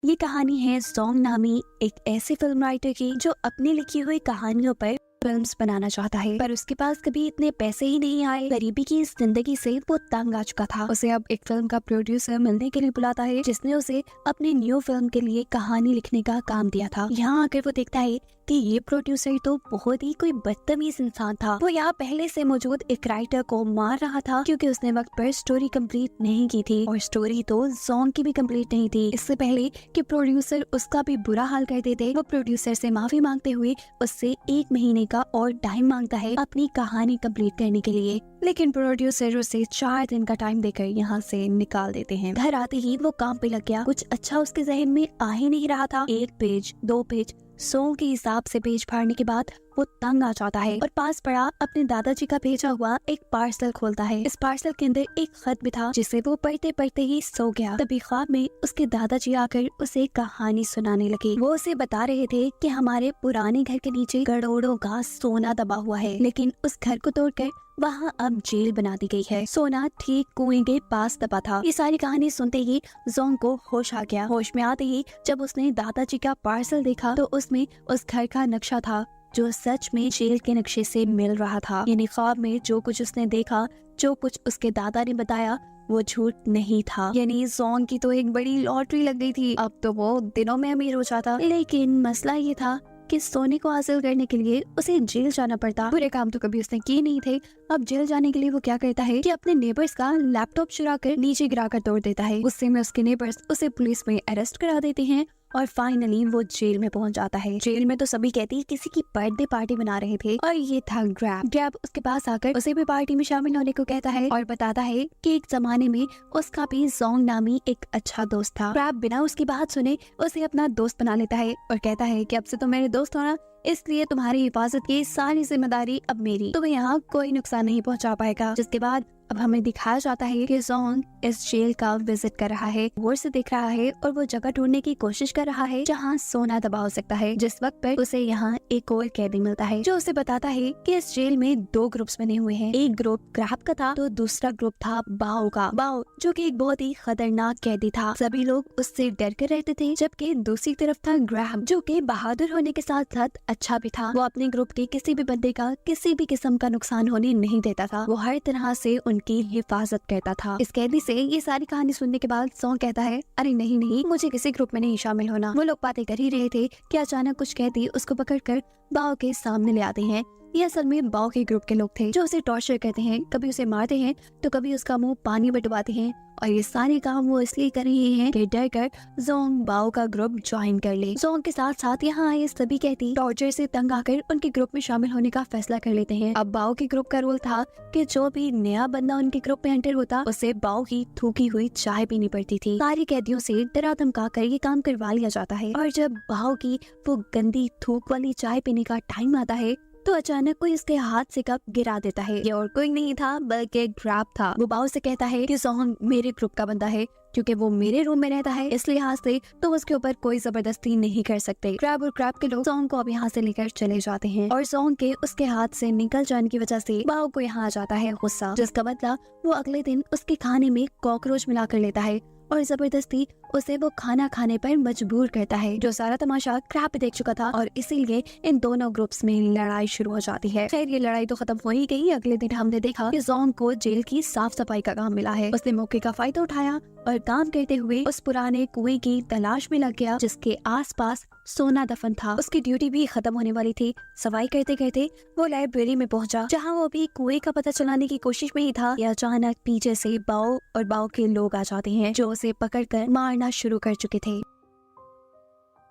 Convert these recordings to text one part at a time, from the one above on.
ये कहानी है सॉन्ग नामी एक ऐसे फिल्म राइटर की जो अपनी लिखी हुई कहानियों पर फिल्म्स बनाना चाहता है, पर उसके पास कभी इतने पैसे ही नहीं आए। गरीबी की इस जिंदगी से वो तंग आ चुका था। उसे अब एक फिल्म का प्रोड्यूसर मिलने के लिए बुलाता है, जिसने उसे अपनी न्यू फिल्म के लिए कहानी लिखने का काम दिया था। यहाँ आकर वो देखता है कि ये प्रोड्यूसर तो बहुत ही कोई बदतमीज इंसान था। वो यहाँ पहले से मौजूद एक राइटर को मार रहा था क्योंकि उसने वक्त पर स्टोरी कंप्लीट नहीं की थी, और स्टोरी तो सॉन्ग की भी कंप्लीट नहीं थी। इससे पहले कि प्रोड्यूसर उसका भी बुरा हाल कर देते, वो प्रोड्यूसर से माफी मांगते हुए उससे 1 महीने का और टाइम मांगता है अपनी कहानी कंप्लीट करने के लिए। लेकिन प्रोड्यूसर उसे 4 दिन का टाइम देकर यहाँ से निकाल देते हैं। घर आते ही वो काम पे लग गया। कुछ अच्छा उसके जहन में आ ही नहीं रहा था। 1 पेज 2 पेज सॉन्ग के हिसाब से पेज फाड़ने के बाद वो तंग आ जाता है और पास पड़ा अपने दादाजी का भेजा हुआ एक पार्सल खोलता है। इस पार्सल के अंदर एक खत भी था, जिसे वो पढ़ते पढ़ते ही सो गया। तभी ख्वाब में उसके दादाजी आकर उसे कहानी सुनाने लगे। वो उसे बता रहे थे कि हमारे पुराने घर के नीचे करोड़ों का सोना दबा हुआ है, लेकिन उस घर को तोड़कर वहाँ अब जेल बना दी गई है। सोना ठीक कुएं के पास दबा था। ये सारी कहानी सुनते ही जोंग को होश आ गया। होश में आते ही जब उसने दादाजी का पार्सल देखा तो उसमें उस घर का नक्शा था जो सच में जेल के नक्शे से मिल रहा था। यानी ख्वाब में जो कुछ उसने देखा, जो कुछ उसके दादा ने बताया, वो झूठ नहीं था। यानी जोंग की तो एक बड़ी लॉटरी लग गई थी। अब तो वो दिनों में अमीर हो जाता। लेकिन मसला ये था कि सोने को हासिल करने के लिए उसे जेल जाना पड़ता। बुरे काम तो कभी उसने किए नहीं थे। अब जेल जाने के लिए वो क्या करता है कि अपने नेबर्स का लैपटॉप चुरा कर नीचे गिरा कर तोड़ देता है। गुस्से में उसके नेबर्स उसे पुलिस में अरेस्ट करा देते हैं और फाइनली वो जेल में पहुंच जाता है। जेल में तो सभी कहती किसी की बर्थडे पार्टी बना रहे थे, और ये था ग्रैब। ग्रैब उसके पास आकर उसे भी पार्टी में शामिल होने को कहता है और बताता है कि एक जमाने में उसका भी जोंग नामी एक अच्छा दोस्त था। ग्रैब बिना उसकी बात सुने उसे अपना दोस्त बना लेता है और कहता है कि अब से तुम मेरे दोस्त हो ना, इसलिए तुम्हारी हिफाजत की सारी जिम्मेदारी अब मेरी। तुम्हें यहाँ कोई नुकसान नहीं पहुँचा पाएगा। जिसके बाद अब हमें दिखाया जाता है कि जोंग इस जेल का विजिट कर रहा है, गौर से देख रहा है और वो जगह ढूंढने की कोशिश कर रहा है जहाँ सोना दबा हो सकता है। जिस वक्त पर उसे यहाँ एक और कैदी मिलता है जो उसे बताता है कि इस जेल में 2 ग्रुप्स बने हुए हैं। एक ग्रुप ग्रैब का था तो दूसरा ग्रुप था बाओ का। बाओ जो कि एक बहुत ही खतरनाक कैदी था। सभी लोग उससे डर कर रहते थे, जबकि दूसरी तरफ था ग्रैब जो कि बहादुर होने के साथ साथ अच्छा भी था। वो अपने ग्रुप के किसी भी बंदे का किसी भी किस्म का नुकसान होने नहीं देता था। वो हर तरह से उनकी हिफाजत करता था। इस कैदी से ये सारी कहानी सुनने के बाद जोंग कहता है, अरे नहीं नहीं, मुझे किसी ग्रुप में नहीं शामिल होना। वो लोग बातें कर ही रहे थे कि अचानक कुछ कैदी उसको पकड़कर बाओ के सामने ले आते हैं। ये असल में बाओ के ग्रुप के लोग थे जो उसे टॉर्चर करते हैं, कभी उसे मारते हैं तो कभी उसका मुंह पानी में डुबाते हैं, और ये सारे काम वो इसलिए कर रहे हैं कि डर कर जोंग बाओ का ग्रुप ज्वाइन कर ले। जोंग के साथ साथ यहाँ आए सभी कैदी टॉर्चर से तंग आकर उनके ग्रुप में शामिल होने का फैसला कर लेते हैं। अब बाओ के ग्रुप का रोल था कि जो भी नया बंदा उनके ग्रुप में एंटर होता उसे बाओ की थूकी हुई चाय पीनी पड़ती थी। सारे कैदियों से डरा धमका कर ये काम करवा लिया जाता है, और जब बाओ की वो गंदी थूक वाली चाय पीने का टाइम आता है तो अचानक कोई उसके हाथ से कप गिरा देता है। ये और कोई नहीं था बल्कि ग्रैब था। वो बाओ से कहता है कि जोंग मेरे ग्रुप का बंदा है, क्योंकि वो मेरे रूम में रहता है, इस लिहाज से तो उसके ऊपर कोई जबरदस्ती नहीं कर सकते। ग्रैब और ग्रैब के लोग जोंग को अब यहाँ से लेकर चले जाते हैं, और जोंग के उसके हाथ से निकल जाने की वजह से बाओ को यहाँ आ जाता है गुस्सा, जिसका मतलब वो अगले दिन उसके खाने में कॉकरोच मिला कर लेता है और जबरदस्ती उसे वो खाना खाने पर मजबूर करता है। जो सारा तमाशा ग्रैब देख चुका था, और इसीलिए इन दोनों ग्रुप्स में लड़ाई शुरू हो जाती है। खैर ये लड़ाई तो खत्म हो ही गई। अगले दिन हमने देखा कि जोंग को जेल की साफ सफाई का काम मिला है। उसने मौके का फायदा उठाया और काम करते हुए उस पुराने कुएं की तलाश में लग गया जिसके आसपास सोना दफन था। उसकी ड्यूटी भी खत्म होने वाली थी। सफाई करते करते वो लाइब्रेरी में पहुंचा, जहां वो भी कुएं का पता चलाने की कोशिश में ही था कि अचानक पीछे से बाओ और बाओ के लोग आ जाते हैं जो उसे पकड़कर मारना शुरू कर चुके थे।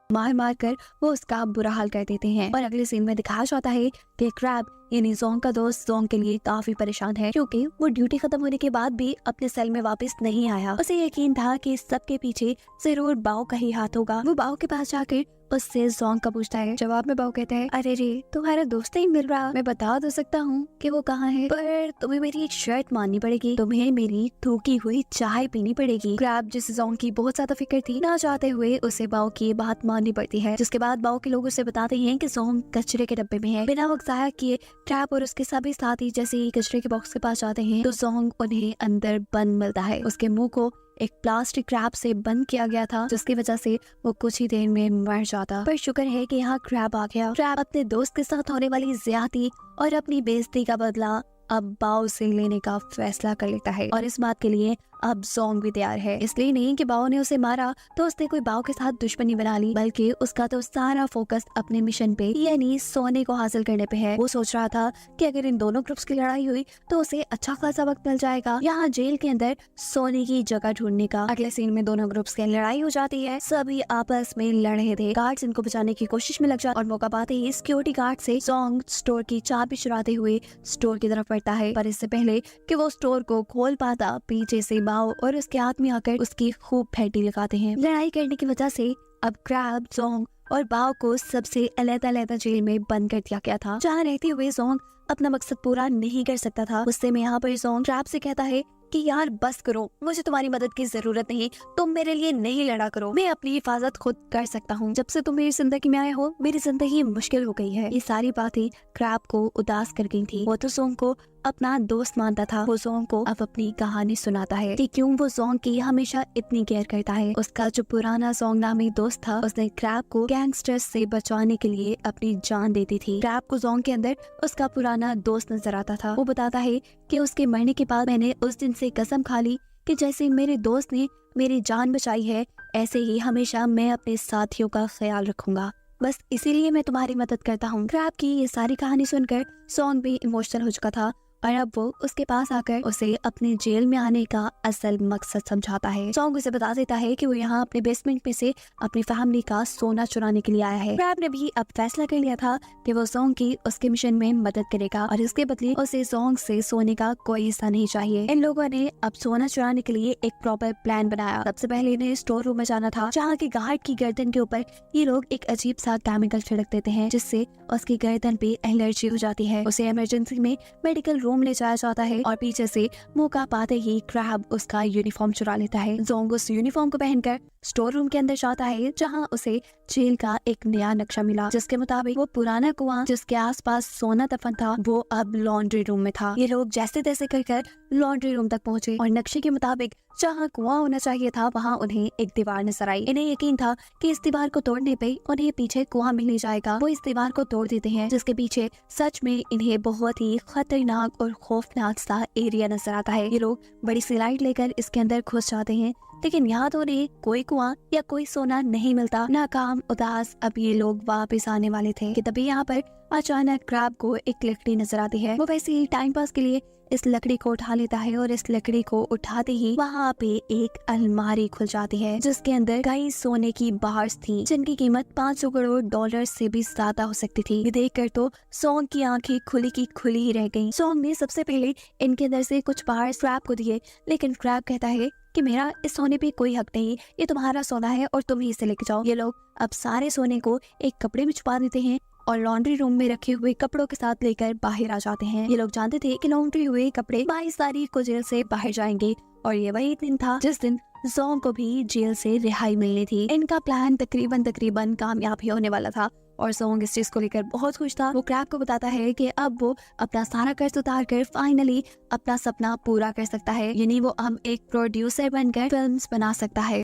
मार मार कर वो उसका बुरा हाल कर देते हैं, और अगले सीन में दिखाया जाता है कि ग्रैब यानी जोंग का दोस्त जोंग के लिए काफी परेशान है, क्योंकि वो ड्यूटी खत्म होने के बाद भी अपने सेल में वापस नहीं आया। उसे यकीन था कि इस सब के पीछे जरूर बाओ का ही हाथ होगा। वो बाओ के पास जाकर उससे जोंग का पूछता है। जवाब में बाओ कहता है, अरे रे तुम्हारा दोस्त नहीं मिल रहा। मैं बता तो सकता हूँ कि वो कहाँ है, पर तुम्हें मेरी एक शर्त माननी पड़ेगी, तुम्हें मेरी थूकी हुई चाय पीनी पड़ेगी। ग्रैब जिसे जोंग की बहुत ज्यादा फिक्र थी, ना चाहते हुए उसे बाओ की बात माननी पड़ती है। जिसके बाद बाओ के लोग उसे बताते हैं कि जोंग कचरे के डब्बे में है। बिना वक्त जाया किए क्रैब और उसके सभी साथी जैसे ही कचरे के बॉक्स के पास जाते हैं तो जोंग उन्हें अंदर बंद मिलता है। उसके मुंह को एक प्लास्टिक क्रैब से बंद किया गया था, जिसकी वजह से वो कुछ ही देर में मर जाता। पर शुक्र है कि यहाँ क्रैब आ गया। क्रैब अपने दोस्त के साथ होने वाली ज्यादती और अपनी बेइज्जती का बदला अब बाओ से लेने का फैसला कर लेता है और इस बात के लिए अब जोंग भी तैयार है। इसलिए नहीं कि बाओ ने उसे मारा तो उसने कोई बाओ के साथ दुश्मनी बना ली, बल्कि उसका तो सारा फोकस अपने मिशन पे यानी सोने को हासिल करने पे है। वो सोच रहा था कि अगर इन दोनों ग्रुप्स की लड़ाई हुई तो उसे अच्छा खासा वक्त मिल जाएगा यहाँ जेल के अंदर सोने की जगह ढूंढने का। अगले सीन में दोनों ग्रुप्स की लड़ाई हो जाती है। सभी आपस में लड़ रहे थे। गार्ड्स इनको बचाने की कोशिश में लग जाते और मौका पाते ही सिक्योरिटी गार्ड से जोंग स्टोर की चाबी चुराते हुए स्टोर की तरफ बढ़ता है। पर इससे पहले कि वो स्टोर को खोल पाता, पीछे से बाओ और उसके आदमी आकर उसकी खूब फैटी लगाते हैं। लड़ाई करने की वजह से अब क्रैब, जोंग और बाओ को सबसे अलग-अलग जेल में बंद कर दिया गया था, जहाँ रहते हुए जोंग अपना मकसद पूरा नहीं कर सकता था। उससे में यहाँ पर जोंग क्रैब से कहता है कि यार बस करो, मुझे तुम्हारी मदद की जरूरत नहीं, तुम मेरे लिए नहीं लड़ा करो, मैं अपनी हिफाजत खुद कर सकता हूँ। जब से तुम मेरी जिंदगी में आए हो मेरी जिंदगी मुश्किल हो गई है। ये सारी बातें क्रैब को उदास कर गई थी। वो तो जोंग को अपना दोस्त मानता था। वो जोंग को अब अपनी कहानी सुनाता है कि क्यों वो जोंग की हमेशा इतनी केयर करता है। उसका जो पुराना जोंग नामी दोस्त था, उसने क्रैब को गैंगस्टर्स से बचाने के लिए अपनी जान दे दी थी। क्रैब को जोंग के अंदर उसका पुराना दोस्त नजर आता था। वो बताता है कि उसके मरने के बाद मैंने उस दिन से कसम खा ली कि जैसे मेरे दोस्त ने मेरी जान बचाई है, ऐसे ही हमेशा मैं अपने साथियों का ख्याल रखूंगा। बस इसीलिए मैं तुम्हारी मदद करता हूँ। क्रैब की ये सारी कहानी सुनकर जोंग भी इमोशनल हो चुका था और अब वो उसके पास आकर उसे अपने जेल में आने का असल मकसद समझाता है। जोंग उसे बता देता है कि वो यहाँ अपने बेसमेंट में से अपनी फैमिली का सोना चुराने के लिए आया है। क्रैब ने भी अब फैसला कर लिया था कि वो जोंग की उसके मिशन में मदद करेगा और इसके बदले उसे जोंग से सोने का कोई हिस्सा नहीं चाहिए। इन लोगों ने अब सोना चुराने के लिए एक प्रॉपर प्लान बनाया। सबसे पहले इन्हें स्टोर रूम में जाना था, जहाँ की गार्ड की गर्दन के ऊपर ये लोग एक अजीब सा केमिकल छिड़क देते हैं, जिससे उसकी गर्दन पे एलर्जी हो जाती है। उसे इमरजेंसी में मेडिकल रूम ले जाया जाता है और पीछे से मौका पाते ही क्रैब उसका यूनिफॉर्म चुरा लेता है। जोंग उस यूनिफॉर्म को पहनकर स्टोर रूम के अंदर जाता है, जहां उसे जेल का एक नया नक्शा मिला, जिसके मुताबिक वो पुराना कुआं जिसके आसपास सोना दफन था वो अब लॉन्ड्री रूम में था। ये लोग जैसे तैसे कर लॉन्ड्री रूम तक पहुंचे और नक्शे के मुताबिक जहाँ कुआं होना चाहिए था वहाँ उन्हें एक दीवार नजर आई। इन्हें यकीन था कि इस दीवार को तोड़ने पे उन्हें पीछे कुआं मिल नहीं जाएगा। वो इस दीवार को तोड़ देते हैं, जिसके पीछे सच में इन्हें बहुत ही खतरनाक और खौफनाक सा एरिया नजर आता है। ये लोग बड़ी सी लाइट लेकर इसके अंदर घुस जाते हैं, लेकिन यहाँ तो उन्हें कोई कुआं या कोई सोना नहीं मिलता। नाकाम उदास अब ये लोग वापस आने वाले थे कि तभी यहाँ पर अचानक क्रैब को एक लकड़ी नजर आती है। वो वैसे ही टाइम पास के लिए इस लकड़ी को उठा लेता है और इस लकड़ी को उठाते ही वहाँ पे एक अलमारी खुल जाती है, जिसके अंदर कई सोने की बार्स थी, जिनकी कीमत 500 करोड़ डॉलर से भी ज्यादा हो सकती थी। ये देखकर तो जोंग की आंखें खुली की खुली ही रह गईं। जोंग ने सबसे पहले इनके अंदर से कुछ बार्स क्रैब को दिए, लेकिन क्रैब कहता है कि मेरा इस सोने पे कोई हक नहीं, ये तुम्हारा सोना है और तुम ही इसे लेके जाओ। ये लोग अब सारे सोने को एक कपड़े में छुपा देते हैं और लॉन्ड्री रूम में रखे हुए कपड़ों के साथ लेकर बाहर आ जाते हैं। ये लोग जानते थे कि लॉन्ड्री हुए कपड़े 22 तारीख को जेल से बाहर जाएंगे और ये वही दिन था जिस दिन जोंग को भी जेल से रिहाई मिलनी थी। इनका प्लान तकरीबन कामयाब होने वाला था और जोंग इस चीज को लेकर बहुत खुश था। वो क्रैब को बताता है कि अब वो अपना सारा कर्ज उतार कर फाइनली अपना सपना पूरा कर सकता है, यानी वो अब एक प्रोड्यूसर बनकर फिल्म्स बना सकता है।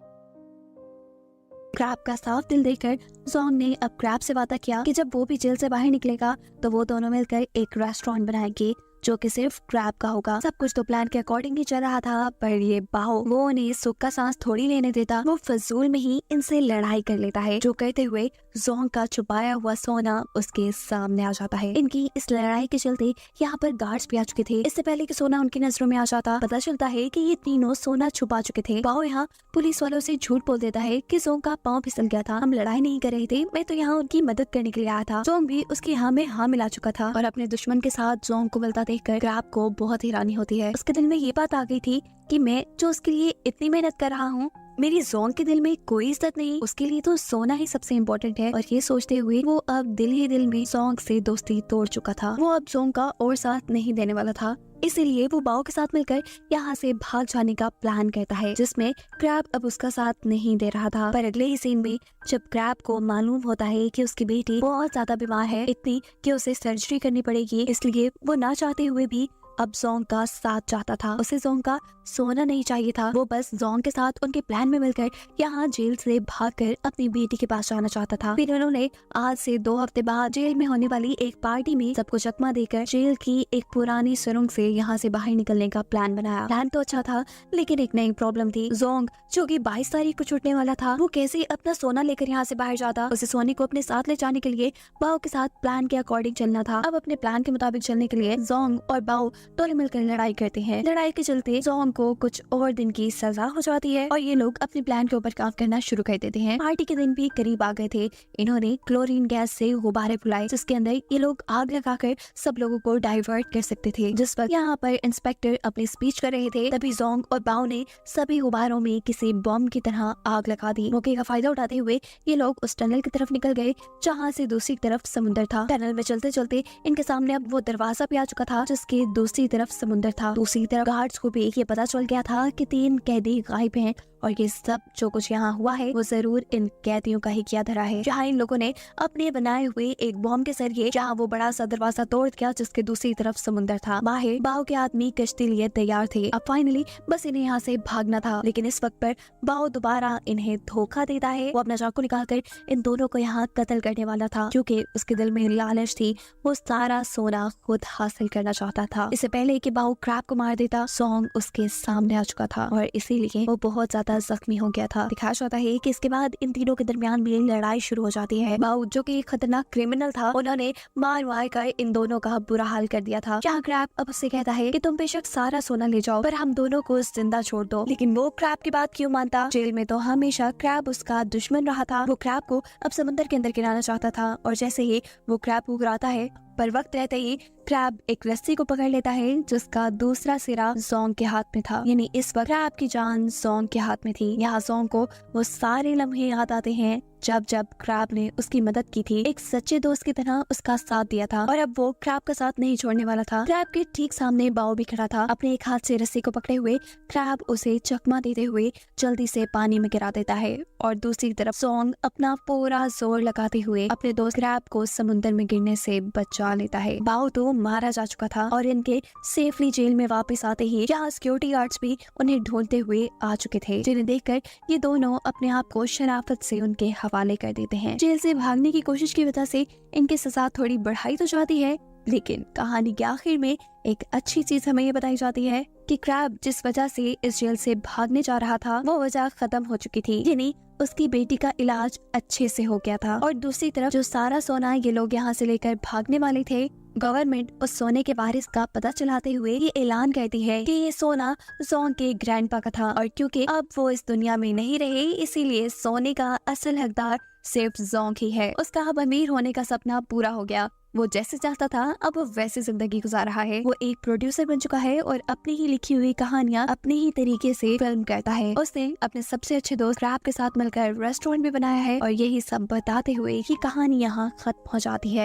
क्रैब का साफ दिल देखकर जोंग ने अब क्रैब से वादा किया कि जब वो भी जेल से बाहर निकलेगा तो वो दोनों मिलकर एक रेस्टोरेंट बनाएंगे जो कि सिर्फ क्रैब का होगा। सब कुछ तो प्लान के अकॉर्डिंग ही चल रहा था, पर ये बाहो वो उन्हें सुख का सांस थोड़ी लेने देता। वो फजूल में ही इनसे लड़ाई कर लेता है, जो करते हुए जोंग का छुपाया हुआ सोना उसके सामने आ जाता है। इनकी इस लड़ाई के चलते यहाँ पर गार्ड्स भी आ चुके थे। इससे पहले कि सोना उनकी नजरों में आ जाता, पता चलता है कि ये तीनों सोना छुपा चुके थे। बाहो यहाँ पुलिस वालों से झूठ बोल देता है कि जोंग का पाँव फिसल गया था, हम लड़ाई नहीं कर रहे थे, मैं तो यहाँ उनकी मदद करने के लिए आया था। जोंग भी उसकी हाँ में हाँ मिला चुका था और अपने दुश्मन के साथ जोंग को मिलता देखकर क्रैब को बहुत हैरानी होती है। उसके दिल में ये बात आ गई थी कि मैं जो उसके लिए इतनी मेहनत कर रहा हूँ मेरी जोंग के दिल में कोई इज्जत नहीं, उसके लिए तो सोना ही सबसे इम्पोर्टेंट है। और ये सोचते हुए वो अब दिल ही दिल में जोंग से दोस्ती तोड़ चुका था। वो अब जोंग का और साथ नहीं देने वाला था, इसीलिए वो बाओ के साथ मिलकर यहाँ से भाग जाने का प्लान करता है, जिसमें क्रैब अब उसका साथ नहीं दे रहा था। पर अगले ही सीन में जब क्रैब को मालूम होता है कि उसकी बेटी बहुत ज्यादा बीमार है, इतनी कि उसे सर्जरी करनी पड़ेगी, इसलिए वो ना चाहते हुए भी अब जोंग का साथ चाहता था। उसे जोंग का सोना नहीं चाहिए था, वो बस जोंग के साथ उनके प्लान में मिलकर यहाँ जेल से भागकर अपनी बेटी के पास जाना चाहता था। फिर उन्होंने आज से 2 हफ्ते बाद जेल में होने वाली एक पार्टी में सबको चकमा देकर जेल की एक पुरानी सुरंग से यहाँ से बाहर निकलने का प्लान बनाया। प्लान तो अच्छा था, लेकिन एक नई प्रॉब्लम थी। जोंग जो कि 22 तारीख को छूटने वाला था, वो कैसे अपना सोना लेकर यहाँ से बाहर जाता। उसे सोने को अपने साथ ले जाने के लिए बाओ के साथ प्लान के अकॉर्डिंग चलना था। अब अपने प्लान के मुताबिक चलने के लिए जोंग और बाओ दोनों मिलकर लड़ाई करते हैं। लड़ाई के चलते जोंग को कुछ और दिन की सजा हो जाती है और ये लोग अपने प्लान के ऊपर काम करना शुरू कर देते हैं। पार्टी के दिन भी करीब आ गए थे। इन्होंने क्लोरीन गैस से गुब्बारे फुलाए, जिसके अंदर ये लोग आग लगाकर सब लोगों को डाइवर्ट कर सकते थे। जिस वक्त यहाँ पर इंस्पेक्टर अपनी स्पीच कर रहे थे, तभी जोंग और बाओ ने सभी गुब्बारों में किसी बम की तरह आग लगा दी। मौके का फायदा उठाते हुए ये लोग उस टनल की तरफ निकल गए, जहाँ से दूसरी तरफ समुद्र था। टनल में चलते चलते इनके सामने अब वो दरवाजा भी आ चुका था, जिसके दूसरी तरफ समुद्र था। दूसरी तरफ गार्ड्स को भी ये पता चल गया था कि 3 कैदी गायब हैं और ये सब जो कुछ यहाँ हुआ है वो जरूर इन कैदियों का ही किया धरा है। जहाँ इन लोगों ने अपने बनाए हुए एक बॉम्ब के जरिए जहाँ वो बड़ा सा दरवाजा तोड़ दिया, जिसके दूसरी तरफ समुद्र था। बाहर बाओ के आदमी कश्ती लिए तैयार थे। अब फाइनली बस इन्हें यहाँ से भागना था, लेकिन इस वक्त पर बाओ दोबारा इन्हें धोखा देता है। वो अपना चाकू निकालकर इन दोनों को यहाँ कत्ल करने वाला था, क्योंकि उसके दिल में लालच थी। वो सारा सोना खुद हासिल करना चाहता था। इससे पहले कि बाओ क्रैब को मार देता, जोंग उसके सामने आ चुका था और इसीलिए वो बहुत ज्यादा जख्मी हो गया था। दिखाया जाता है कि इसके बाद इन तीनों के दरमियान भी लड़ाई शुरू हो जाती है। बाओ जो कि खतरनाक क्रिमिनल था, उन्होंने मार कर इन दोनों का बुरा हाल कर दिया था। जहाँ क्रैब अब उससे कहता है कि तुम बेशक सारा सोना ले जाओ, पर हम दोनों को जिंदा छोड़ दो। लेकिन वो क्रैब की बात क्यों मानता? जेल में तो हमेशा क्रैब उसका दुश्मन रहा था। वो क्रैब को अब समुद्र के अंदर गिराना चाहता था और जैसे ही वो क्रैब को गिराता है, पर वक्त रहते ही क्रैब एक रस्सी को पकड़ लेता है, जिसका दूसरा सिरा जोंग के हाथ में था। यानी इस वक्त क्रैब की जान जोंग के हाथ में थी। यहाँ जोंग को वो सारे लम्हे याद आते हैं जब जब क्रैब ने उसकी मदद की थी, एक सच्चे दोस्त की तरह उसका साथ दिया था, और अब वो क्रैब का साथ नहीं छोड़ने वाला था। क्रैब के ठीक सामने बाओ भी खड़ा था, अपने एक हाथ से रस्सी को पकड़े हुए। क्रैब उसे चकमा देते हुए जल्दी से पानी में गिरा देता है और दूसरी तरफ जोंग अपना पूरा जोर लगाते हुए अपने दोस्त क्रैब को समुद्र में गिरने से बचा लेता है। बाओ तो मारा जा चुका था और इनके सेफली जेल में वापस आते ही यहाँ सिक्योरिटी गार्ड्स भी उन्हें ढूंढते हुए आ चुके थे, जिन्हें देखकर ये दोनों अपने आप को शराफत से उनके हवाले कर देते हैं। जेल से भागने की कोशिश की वजह से इनकी सजा थोड़ी बढ़ाई तो जाती है, लेकिन कहानी के आखिर में एक अच्छी चीज हमें ये बताई जाती है कि क्रैब जिस वजह से इस जेल से भागने जा रहा था, वो वजह खत्म हो चुकी थी। यानी उसकी बेटी का इलाज अच्छे से हो गया था। और दूसरी तरफ जो सारा सोना ये लोग यहाँ से लेकर भागने वाले थे, गवर्नमेंट उस सोने के वारिस का पता चलाते हुए ये ऐलान करती है कि ये सोना जोंग के ग्रैंडपा का था, और क्योंकि अब वो इस दुनिया में नहीं रहे, इसीलिए सोने का असल हकदार सिर्फ जोंग ही है। उसका अब अमीर होने का सपना पूरा हो गया। वो जैसे चाहता था अब वो वैसे जिंदगी गुजार रहा है। वो एक प्रोड्यूसर बन चुका है और अपनी ही लिखी हुई कहानियां अपने ही तरीके से फिल्म करता है। उसने अपने सबसे अच्छे दोस्त क्रैब के साथ मिलकर रेस्टोरेंट भी बनाया है और यही सब बताते हुए कि कहानी यहाँ खत्म हो जाती है।